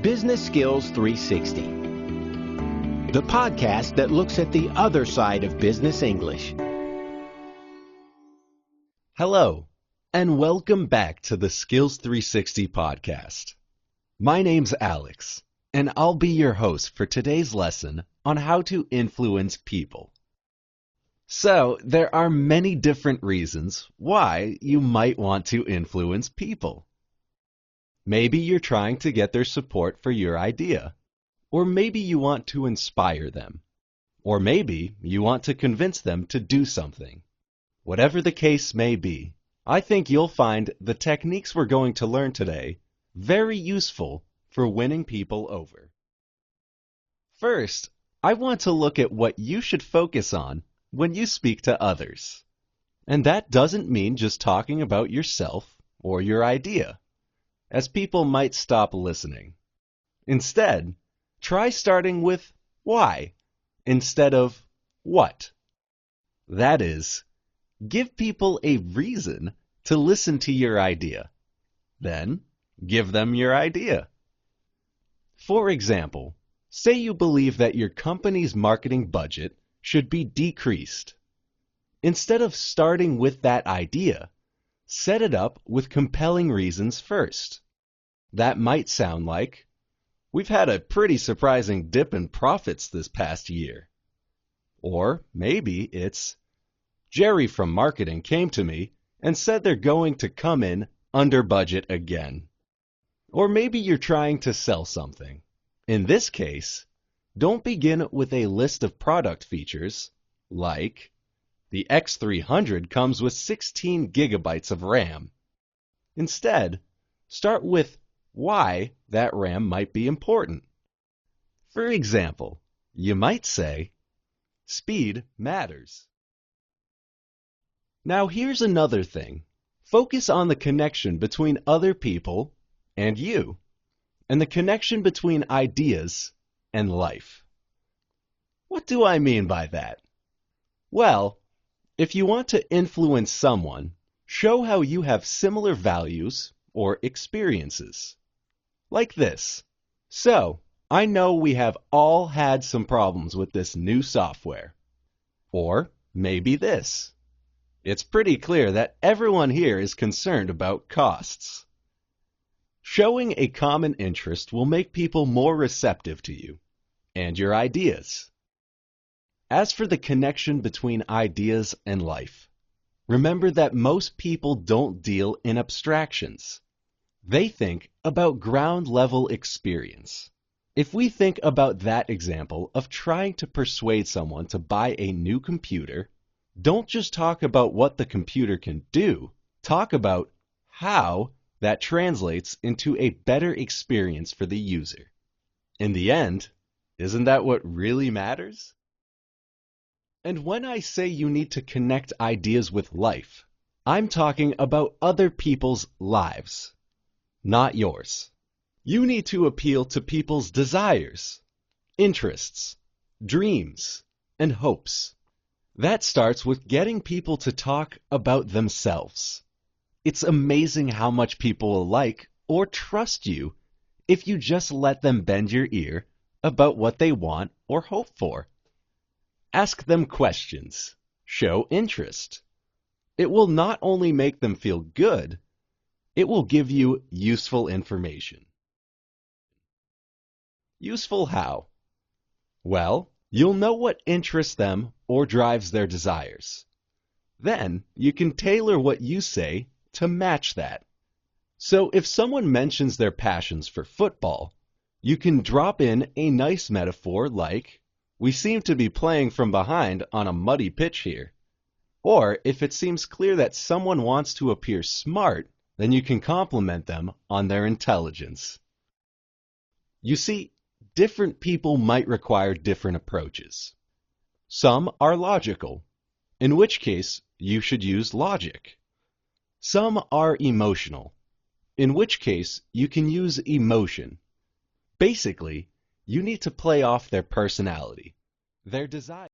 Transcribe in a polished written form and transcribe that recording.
Business Skills 360, the podcast that looks at the other side of business English. Hello, and welcome back to the Skills 360 podcast. My name's Alex, and I'll be your host for today's lesson on how to influence people. So, there are many different reasons why you might want to influence people. Maybe you're trying to get their support for your idea, or maybe you want to inspire them, or maybe you want to convince them to do something. Whatever the case may be, I think you'll find the techniques we're going to learn today very useful for winning people over. First, I want to look at what you should focus on when you speak to others. And that doesn't mean just talking about yourself or your idea, as people might stop listening. Instead, try starting with why instead of what. That is, give people a reason to listen to your idea. Then, give them your idea. For example, say you believe that your company's marketing budget should be decreased. Instead of starting with that idea, set it up with compelling reasons first. That might sound like, we've had a pretty surprising dip in profits this past year. Or maybe it's, Jerry from marketing came to me and said they're going to come in under budget again. Or maybe you're trying to sell something. In this case, don't begin with a list of product features like, the X300 comes with 16 gigabytes of RAM. Instead, start with why that RAM might be important. For example, you might say, speed matters. Now here's another thing. Focus on the connection between other people and you, and the connection between ideas and life. What do I mean by that? Well, if you want to influence someone, show how you have similar values or experiences. Like this. So, I know we have all had some problems with this new software. Or maybe this. It's pretty clear that everyone here is concerned about costs. Showing a common interest will make people more receptive to you and your ideas. As for the connection between ideas and life, remember that most people don't deal in abstractions. They think about ground-level experience. If we think about that example of trying to persuade someone to buy a new computer, don't just talk about what the computer can do. Talk about how that translates into a better experience for the user. In the end, isn't that what really matters? And when I say you need to connect ideas with life, I'm talking about other people's lives, not yours. You need to appeal to people's desires, interests, dreams, and hopes. That starts with getting people to talk about themselves. It's amazing how much people will like or trust you if you just let them bend your ear about what they want or hope for. Ask them questions. Show interest. It will not only make them feel good, it will give you useful information. Useful how? Well, you'll know what interests them or drives their desires. Then you can tailor what you say to match that. So if someone mentions their passions for football, you can drop in a nice metaphor like, we seem to be playing from behind on a muddy pitch here. Or if it seems clear that someone wants to appear smart, then you can compliment them on their intelligence. You see, different people might require different approaches. Some are logical, in which case you should use logic. Some are emotional, in which case you can use emotion. Basically, you need to play off their personality, their desire.